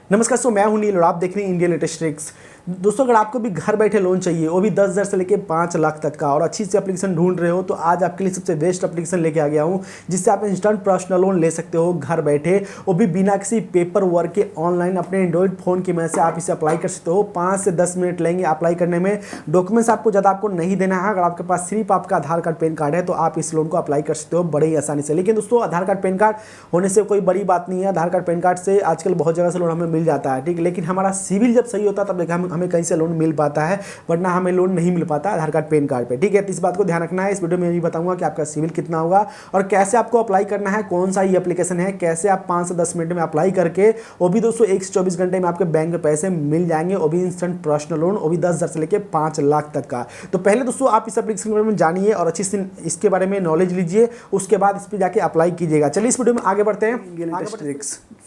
नमस्कार। मैं हूं नील और आप देख रहे हैं इंडिया लेटेस्ट ट्रिक्स। दोस्तों, अगर आपको भी घर बैठे लोन चाहिए, वो भी 10,000 से लेकर 5 लाख तक का, और अच्छी सी एप्लीकेशन ढूंढ रहे हो, तो आज आपके लिए सबसे बेस्ट एप्लीकेशन लेके आ गया हूं, जिससे आप इंस्टेंट पर्सनल लोन ले सकते हो घर बैठे, वो भी बिना किसी पेपर वर्क के। ऑनलाइन अपने एंड्रॉइड फोन की मदद से आप इसे अप्लाई कर सकते हो। 5 से 10 मिनट लेंगे अप्लाई करने में। डॉक्यूमेंट्स आपको ज़्यादा आपको नहीं देना है। अगर आपके पास सिर्फ आपका आधार कार्ड पैन कार्ड है तो आप इस लोन को अप्लाई कर सकते हो बड़े ही आसानी से। लेकिन दोस्तों, आधार कार्ड पैन कार्ड होने से कोई बड़ी बात नहीं है। आधार कार्ड पैन कार्ड से आजकल बहुत जगह से लोन हमें मिल जाता है, ठीक है। लेकिन हमारा सिविल जब सही होता है तब देखा हमें कहीं से लोन मिल पाता है, वरना हमें लोन नहीं मिल पाता आधार कार्ड पैन कार्ड पे, ठीक है। तो इस बात को ध्यान रखना है। इस वीडियो में भी बताऊंगा कि आपका सिविल कितना होगा और कैसे आपको अप्लाई करना है, कौन सा ये एप्लीकेशन है, कैसे आप 5 से 10 मिनट में अप्लाई करके, वो भी दोस्तों 1 से 24 घंटे में आपके बैंक में पैसे मिल जाएंगे, वो भी इंस्टेंट पर्सनल लोन, वो भी 10,000 से लेकर 5 लाख तक का। तो पहले दोस्तों आप इस एप्लीकेशन के बारे में जानिए और अच्छी से इसके बारे में नॉलेज लीजिए, उसके बाद इस पर जाके अप्लाई कीजिएगा। चलिए इस वीडियो में आगे बढ़ते हैं।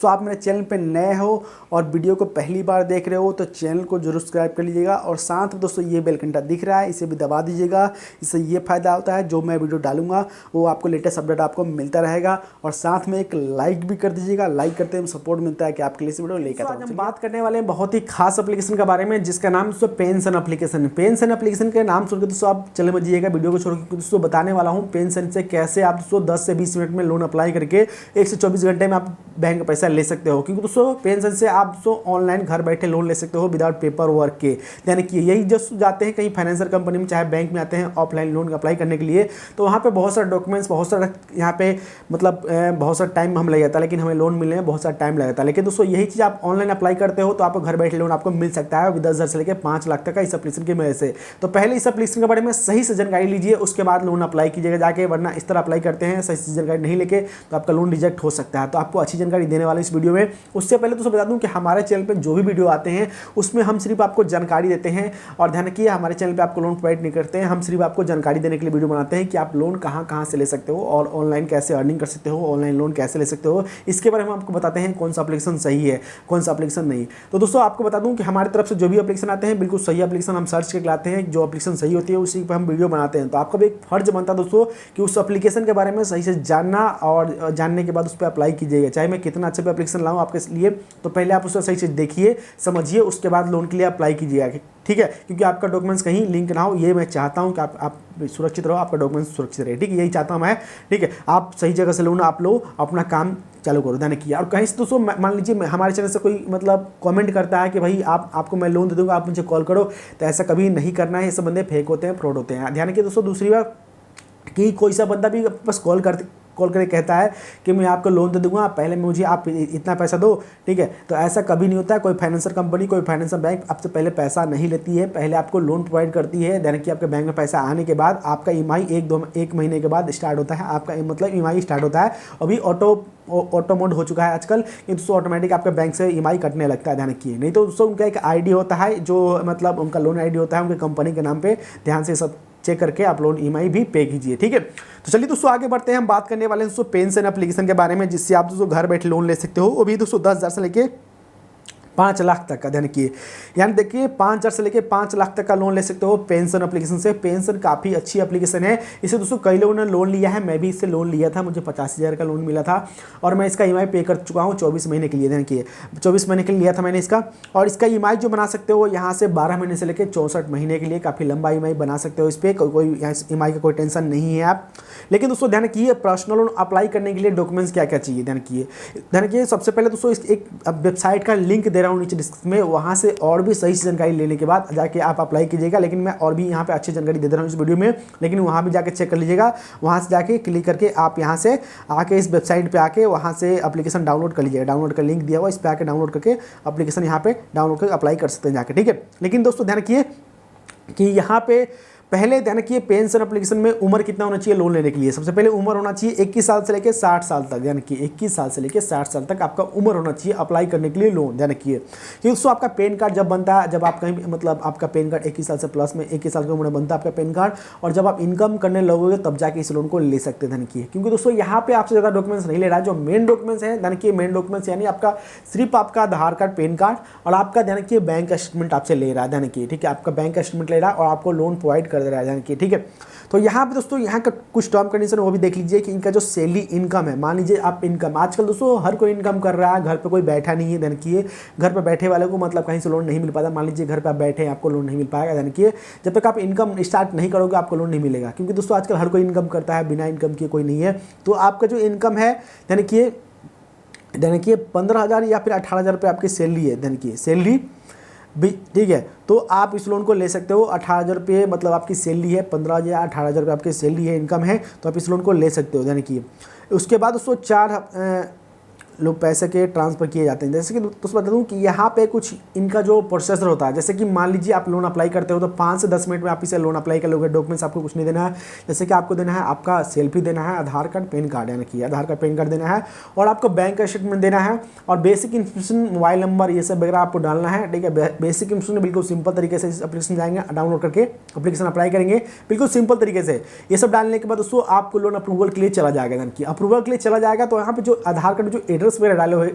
तो आप मेरे चैनल पे नए हो और वीडियो को पहली बार देख रहे हो तो चैनल को जरूर सब्सक्राइब कर लीजिएगा, और साथ में दोस्तों ये बेल घंटा दिख रहा है, इसे भी दबा दीजिएगा। इससे ये फायदा होता है, जो मैं वीडियो डालूंगा वो आपको लेटेस्ट अपडेट आपको मिलता रहेगा। और साथ में एक लाइक भी कर दीजिएगा, लाइक करते हैं सपोर्ट मिलता है कि आपके लिए वीडियो लेकर आता हूं। हम बात करने वाले हैं बहुत ही खास एप्लीकेशन के बारे में, जिसका नाम दोस्तों पेंशन एप्लीकेशन। पेंशन एप्लीकेशन के नाम सुनकर दोस्तों आप चले मत जाइएगा वीडियो को छोड़ के, दोस्तों बताने वाला हूँ पेंशन से कैसे आप दोस्तों 10 से 20 मिनट में लोन अप्लाई करके 1 से 24 घंटे में आप बैंक का पैसा ले सकते हो। क्योंकि दोस्तों पेंशन से आप दोस्तों ऑनलाइन घर बैठे लोन ले सकते हो विदाउट पेपर वर्क के। यानी कि यही जो जाते हैं कहीं फाइनेंशियल कंपनी में, चाहे बैंक में आते हैं ऑफलाइन लोन अप्लाई करने के लिए, तो वहाँ पे बहुत सारे डॉक्यूमेंट्स, बहुत सारा यहाँ पे मतलब बहुत सारा टाइम हम लग जाता है, लेकिन हमें लोन मिलने में बहुत सारा टाइम लग जाता है। लेकिन दोस्तों यही चीज़ आप ऑनलाइन अप्लाई करते हो तो आपको घर बैठे लोन आपको मिल सकता है 10,000 से लेकर 5 लाख तक का इस एप्लीकेशन की मदद से। तो पहले इस एप्लीकेशन के बारे में सही से जानकारी लीजिए, उसके बाद लोन अप्लाई कीजिएगा जाके, वरना इस तरह अप्लाई करते हैं सही से जानकारी नहीं लेके तो आपका लोन रिजेक्ट हो सकता है। तो आपको अच्छी जानकारी देने वाले इस वीडियो में। उससे पहले तो बता दूं कि हमारे चैनल पे जो भी वीडियो आते हैं उसमें हम सिर्फ आपको जानकारी देते हैं, और ध्यान रखिए हमारे चैनल पे आपको लोन प्रोवाइड नहीं करते हैं। हम सिर्फ आपको जानकारी देने के लिए वीडियो बनाते हैं कि आप लोन कहां से ले सकते हो और ऑनलाइन कैसे अर्निंग कर सकते हो, ऑनलाइन लोन कैसे ले सकते हो, इसके बारे में हम आपको बताते हैं कौन सा एप्लीकेशन सही है, कौन सा एप्लीकेशन नहीं। तो दोस्तों आपको बता दूं कि हमारी तरफ से जो भी एप्लीकेशन आते हैं बिल्कुल सही एप्लीकेशन हम सर्च करके लाते हैं, जो एप्लीकेशन सही होती है उसी पर हम वीडियो बनाते हैं। तो आपका भी एक फर्ज बनता है दोस्तों कि उस एप्लीकेशन के बारे में सही से जानना, और जानने के बाद उस पर अप्लाई कीजिएगा। चाहे मैं कितना अच्छा एप्लीकेशन लाऊं आपके लिए, तो पहले आप उसको सही से देखिए, समझिए, उसके बाद लोन के लिए अप्लाई कीजिएगा, ठीक है। क्योंकि आपका डॉक्यूमेंट्स कहीं लिंक ना हो, ये मैं चाहता हूं कि आप सुरक्षित रहो, आपका डॉक्यूमेंट्स सुरक्षित रहे, ठीक है। यही चाहता हूं मैं, ठीक है। आप सही जगह से लोन आप लो, अपना काम चालू करो, ध्यान किया। और कहीं से दोस्तों मान लीजिए हमारे चैनल से कोई मतलब कमेंट करता है कि भाई आपको मैं लोन दे दूंगा, आप मुझे कॉल करो, तो ऐसा कभी नहीं करना है। ये सब बंदे फेक होते हैं, फ्रॉड होते हैं, ध्यान रखिए दोस्तों। दूसरी बात कि कोई सा बंदा भी बस कॉल करके कहता है कि मैं आपको लोन दे दूंगा, पहले मुझे आप इतना पैसा दो, ठीक है। तो ऐसा कभी नहीं होता है। कोई फाइनेंशियल कंपनी, कोई फाइनेंशियल बैंक आपसे पहले पैसा नहीं लेती है, पहले आपको लोन प्रोवाइड करती है। यानी कि आपके बैंक में पैसा आने के बाद आपका ईएमआई एक महीने के बाद स्टार्ट होता है, आपका मतलब ईएमआई स्टार्ट होता है। अभी ऑटो मोड हो चुका है आजकल, ये दोस्तों ऑटोमेटिक आपके बैंक से ईएमआई कटने लगता है, ध्यान रखिए। नहीं तो दोस्तों उनका एक आईडी होता है, जो मतलब उनका लोन आईडी होता है उनके कंपनी के नाम पे, ध्यान से सब चेक करके आप लोन ईएमआई भी पे कीजिए, ठीक है। तो चलिए दोस्तों आगे बढ़ते हैं। हम बात करने वाले हैं दोस्तों पेंशन एप्लीकेशन के बारे में, जिससे आप दोस्तों घर बैठे लोन ले सकते हो, वो भी दोस्तों 10,000 से लेके 5 लाख तक का, ध्यान रखिए। यानी देखिए 5,000 से लेकर 5 लाख तक का लोन ले सकते हो पेंशन एप्लीकेशन से। पेंशन काफ़ी अच्छी एप्लीकेशन है, इसे दोस्तों कई लोगों ने लोन लिया है, मैं भी इससे लोन लिया था, मुझे 85,000 का लोन मिला था, और मैं इसका ईएमआई पे कर चुका हूँ 24 महीने के लिए, ध्यान रखिए 24 महीने के लिए लिया था मैंने इसका। और इसका ईएमआई जो बना सकते हो यहाँ से 12 महीने से लेकर 64 महीने के लिए काफ़ी लंबा ईएमआई बना सकते हो इस पर, कोई ईएमआई का कोई टेंशन नहीं है आप। लेकिन दोस्तों ध्यान रखिए पर्सनल लोन अप्लाई करने के लिए डॉक्यूमेंट्स क्या क्या चाहिए, ध्यान रखिए। सबसे पहले दोस्तों एक वेबसाइट का लिंक दे रहा हूँ नीचे डिस्क्रिप्शन में, वहाँ से और भी सही जानकारी लेने के बाद जाके आप अप्लाई कीजिएगा। लेकिन मैं और भी यहाँ पे अच्छी जानकारी दे रहा हूँ इस वीडियो में, लेकिन वहाँ भी जाके चेक कर लीजिएगा। वहाँ से जाके क्लिक करके आप यहाँ से आके इस वेबसाइट पे आके वहाँ से एप्लीकेशन डाउनलोड कर लीजिएगा। डाउनलोड का लिंक दिया हुआ, इस पर आके डाउनलोड करके एप्लीकेशन यहाँ पे डाउनलोड करके अप्लाई कर सकते हैं जाके, ठीक है। लेकिन दोस्तों ध्यान रखिए कि यहाँ पे पहले ध्यान रखिए पेंशन एप्लीकेशन में उम्र कितना होना चाहिए लोन लेने के लिए। सबसे पहले उम्र होना चाहिए 21 साल से लेकर 60 साल तक, यानी कि 21 साल से लेकर 60 साल तक आपका उम्र होना चाहिए अप्लाई करने के लिए लोन, ध्यान रखिए। क्योंकि दोस्तों आपका पैन कार्ड जब बनता है, जब आप कहीं मतलब आपका पैन कार्ड 21 साल से प्लस में 21 साल की उम्र में बनता है आपका पैन कार्ड, और जब आप इनकम करने लगोगे तब जाके इस लोन को ले सकते हैं, ध्यान रखिए। क्योंकि दोस्तों यहाँ पे आपसे ज़्यादा डॉक्यूमेंट्स नहीं ले रहा है, जो मेन डॉक्यूमेंट्स हैं, ध्यान रखिए मेन डॉक्यूमेंट्स यानी आपका सिर्फ आपका आधार कार्ड, पैन कार्ड और आपका ध्यान रखिए बैंक स्टेटमेंट आपसे ले रहा है, ध्यान रखिए, ठीक है। आपका बैंक स्टेटमेंट ले रहा है और आपको लोन प्रोवाइड कर दे रहा है, ध्यान रखिए, ठीक है। तो यहाँ पे दोस्तों यहाँ का कुछ टर्म कंडीशन वो भी देख लीजिए कि इनका जो सैलरी इनकम है, मान लीजिए आप इनकम, आजकल दोस्तों हर कोई इनकम कर रहा है, घर पे कोई बैठा नहीं है, ध्यान रखिए। घर पे बैठे वाले को मतलब कहीं से लोन नहीं मिल पाता। मान लीजिए घर पे आप बैठे हैं, आपको लोन नहीं मिल पाएगा, ध्यान रखिए। जब तक आप इनकम स्टार्ट नहीं करोगे आपको लोन नहीं मिलेगा, क्योंकि दोस्तों आजकल हर कोई इनकम करता है, बिना इनकम किए कोई नहीं है। तो आपका जो इनकम है, ध्यान रखिए 15,000 या फिर 18,000 रुपये आपकी सैलरी है, ध्यान रखिए सैलरी भी, ठीक है। तो आप इस लोन को ले सकते हो। 18,000 रुपये मतलब आपकी सैलरी है, 15,000 18,000 रुपये आपकी सैलरी है, इनकम है, तो आप इस लोन को ले सकते हो, ध्यान रखिए। उसके बाद उसको 4 लोग पैसे के ट्रांसफ़र किए जाते हैं। जैसे कि दोस्तों बता दूं कि यहाँ पे कुछ इनका जो प्रोसेसर होता है, जैसे कि मान लीजिए आप लोन अप्लाई करते हो तो 5 से 10 मिनट में आप इसे लोन अप्लाई कर लोगे। डॉक्यूमेंट्स आपको कुछ नहीं देना है, जैसे कि आपको देना है आपका सेल्फी देना है, आधार कार्ड पैन कार्ड, यानी कि आधार कार्ड पैन कार्ड देना है, और आपको बैंक का स्टेटमेंट देना है, और बेसिक इन्फॉर्मेशन मोबाइल नंबर ये सब वगैरह आपको डालना है, ठीक है। बेसिक इन्फॉर्मेशन बिल्कुल सिंपल तरीके से इस एप्लीकेशन जाएंगे, डाउनलोड करके एप्लीकेशन अप्लाई करेंगे बिल्कुल सिंपल तरीके से। ये सब डालने के बाद दोस्तों आपको लोन अप्रूवल के लिए चला जाएगा, यानी कि अप्रूवल के लिए चला जाएगा। तो यहाँ पे जो आधार कार्ड जो एड्रेस वगैरह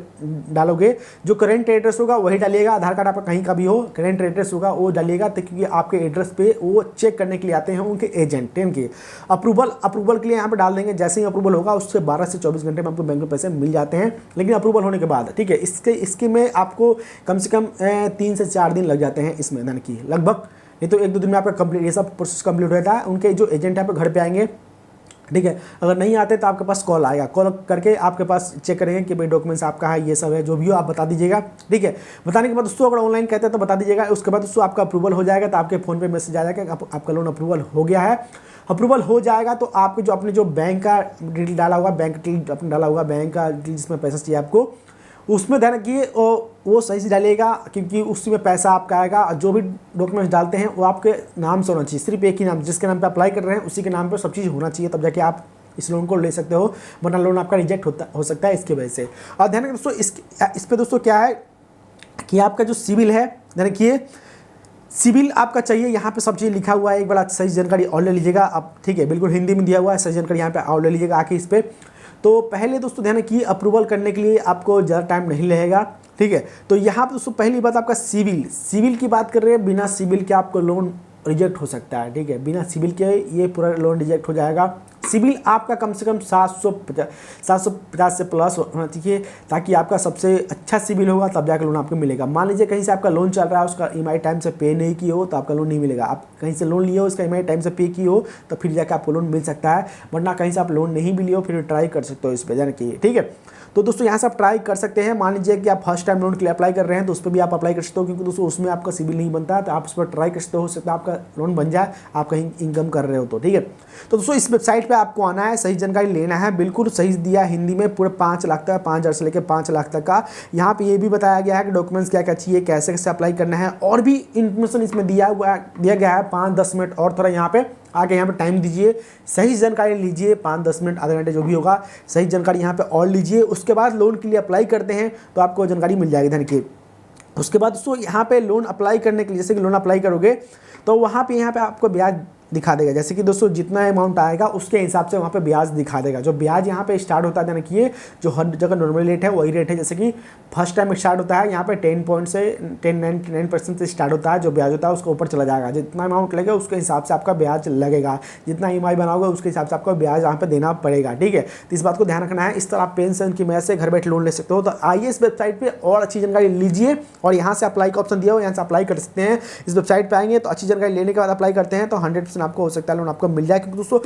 डालोगे, जो करंट एड्रेस होगा वही डालिएगा। आधार कार्ड आपका कहीं का भी हो, करंट एड्रेस होगा वो डालिएगा, तो क्योंकि आपके एड्रेस पे वो चेक करने के लिए आते हैं उनके एजेंट, इनके अप्रूवल के लिए यहाँ पे डाल देंगे। जैसे ही अप्रूवल होगा उससे 12 से 24 घंटे में आपको बैंक में पैसे मिल जाते हैं, लेकिन अप्रूवल होने के बाद, ठीक है। इसके में आपको कम से कम 3 से 4 दिन लग जाते हैं इसमें, यानी कि लगभग, नहीं तो 1-2 दिन में आपका कंप्लीट ये सब प्रोसेस कंप्लीट हो जाता है। उनके जो एजेंट है आपके घर पे आएंगे, ठीक है। अगर नहीं आते तो आपके पास कॉल आएगा, कॉल करके आपके पास चेक करेंगे कि भाई डॉक्यूमेंट्स आपका है, ये सब है, जो भी हो आप बता दीजिएगा, ठीक है। बताने के बाद दोस्तों अगर ऑनलाइन कहते हैं तो बता दीजिएगा। उसके बाद दोस्तों आपका अप्रूवल हो जाएगा तो आपके फ़ोन पे मैसेज आ जाएगा कि आपका लोन अप्रूवल हो गया है। अप्रूवल हो जाएगा तो आपके जो अपने जो बैंक का डिटेल डाला होगा, बैंक डिटेल अपने डाला होगा, बैंक का डिटेल जिसमें पैसा चाहिए आपको, उसमें ध्यान रखिए वो सही से डालिएगा, क्योंकि उसमें पैसा आपका आएगा। और जो भी डॉक्यूमेंट्स डालते हैं वो आपके नाम से होना चाहिए, सिर्फ एक ही नाम, जिसके नाम पे अप्लाई कर रहे हैं उसी के नाम पे सब चीज़ होना चाहिए, तब जाके आप इस लोन को ले सकते हो, वरना लोन आपका रिजेक्ट हो सकता है इसकी वजह से। और ध्यान रखिए दोस्तों इस पे दोस्तों क्या है कि आपका जो सिविल है, ध्यान रखिए सिविल आपका चाहिए। यहाँ पे सब चीज़ लिखा हुआ है, एक बार सही जानकारी और ले लीजिएगा आप, ठीक है। बिल्कुल हिंदी में दिया हुआ है, सही जानकारी यहाँ पे और ले लीजिएगा आके इस पर। तो पहले दोस्तों ध्यान रखिए अप्रूवल करने के लिए आपको ज़्यादा टाइम नहीं लगेगा, ठीक है। तो यहाँ पर दोस्तों पहली बात आपका सिविल की बात कर रहे हैं, बिना सिविल के आपको लोन रिजेक्ट हो सकता है, ठीक है। बिना सिविल के ये पूरा लोन रिजेक्ट हो जाएगा। सिविल आपका कम से कम 750 से प्लस होना चाहिए, ताकि आपका सबसे अच्छा सिविल होगा तब जाकर लोन आपको मिलेगा। मान लीजिए कहीं से आपका लोन चल रहा है, उसका ईएमआई टाइम से पे नहीं की हो तो आपका लोन नहीं मिलेगा। आप कहीं से लोन लिए हो, उसका ईएमआई टाइम से पे की हो तो फिर जाकर आपको लोन मिल सकता है, वरना कहीं से आप लोन नहीं भी लिए हो फिर ट्राई कर सकते हो इस पर, जाने की, ठीक है। तो दोस्तों यहाँ से आप ट्राई कर सकते हैं। मान लीजिए कि आप फर्स्ट टाइम लोन के लिए अप्लाई कर रहे हैं तो उस पर भी आप अप्लाई कर सकते हो, क्योंकि दोस्तों उसमें आपका सिविल नहीं बनता है, तो आप उस पर ट्राई कर सकते हो सकता है आपका लोन बन जाए, आप कहीं इनकम कर रहे हो तो, ठीक है। तो दोस्तों इस वेबसाइट पे आपको आना है, सही जानकारी लेना है, बिल्कुल सही दिया है हिंदी में, पूरे 5 लाख तक, 5,000 से लेकर 5 लाख तक का। यहाँ पे ये भी बताया गया है कि डॉक्यूमेंट्स क्या क्या चाहिए, कैसे कैसे अप्लाई करना है, और भी इन्फॉर्मेशन इसमें दिया गया है। 5-10 मिनट और थोड़ा यहाँ पे आके यहाँ पे टाइम दीजिए, सही जानकारी लीजिए, 5-10 मिनट आधे घंटे जो भी होगा, सही जानकारी यहाँ पे और लीजिए। उसके बाद लोन के लिए अप्लाई करते हैं तो आपको जानकारी मिल जाएगी, ध्यान रखिए। उसके बाद दोस्तों यहाँ पे लोन अप्लाई करने के लिए, जैसे कि लोन अप्लाई करोगे तो वहाँ पे आपको ब्याज दिखा देगा। जैसे कि दोस्तों जितना अमाउंट आएगा उसके हिसाब से वहाँ पे ब्याज दिखा देगा। जो ब्याज यहाँ पे स्टार्ट होता है, ध्यान रखिए, जो हर जगह नॉर्मल रेट है वही रेट है। जैसे कि फर्स्ट टाइम स्टार्ट होता है यहाँ पे 10% से स्टार्ट होता है, जो ब्याज होता है उसके ऊपर चला जाएगा। जितना अमाउंट लगेगा उसके हिसाब से आपका ब्याज लगेगा, जितना ईएमआई बनाओगे उसके हिसाब से आपको ब्याज यहाँ पे देना पड़ेगा, ठीक है। तो इस बात को ध्यान रखना है। इस तरह आप पेंशन की मदद से घर बैठे लोन ले सकते हो। तो आइए इस वेबसाइट पर और अच्छी जानकारी लीजिए, और यहाँ से अप्लाई का ऑप्शन दिया हो, यहाँ से अप्लाई कर सकते हैं। इस वेबसाइट पर आएंगे तो अच्छी जानकारी लेने के बाद अप्लाई करते हैं तो 100% आपको हो सकता है लोन आपको मिल जाए, क्योंकि दोस्तों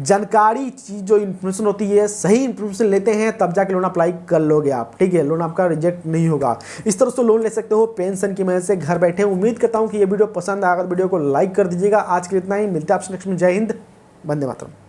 जानकारी चीज जो इन्फॉर्मेशन होती है, सही इन्फॉर्मेशन लेते हैं तब जाके लोन अप्लाई कर लोगे आप, ठीक है। लोन आपका रिजेक्ट नहीं होगा। इस तरह से लोन ले सकते हो पेंशन की मदद से घर बैठे। उम्मीद करता हूं कि ये वीडियो पसंद आएगा, वीडियो को लाइक कर दीजिएगा। आज के लिए इतना ही, मिलते हैं आपसे नेक्स्ट में। जय हिंद, वंदे मातरम।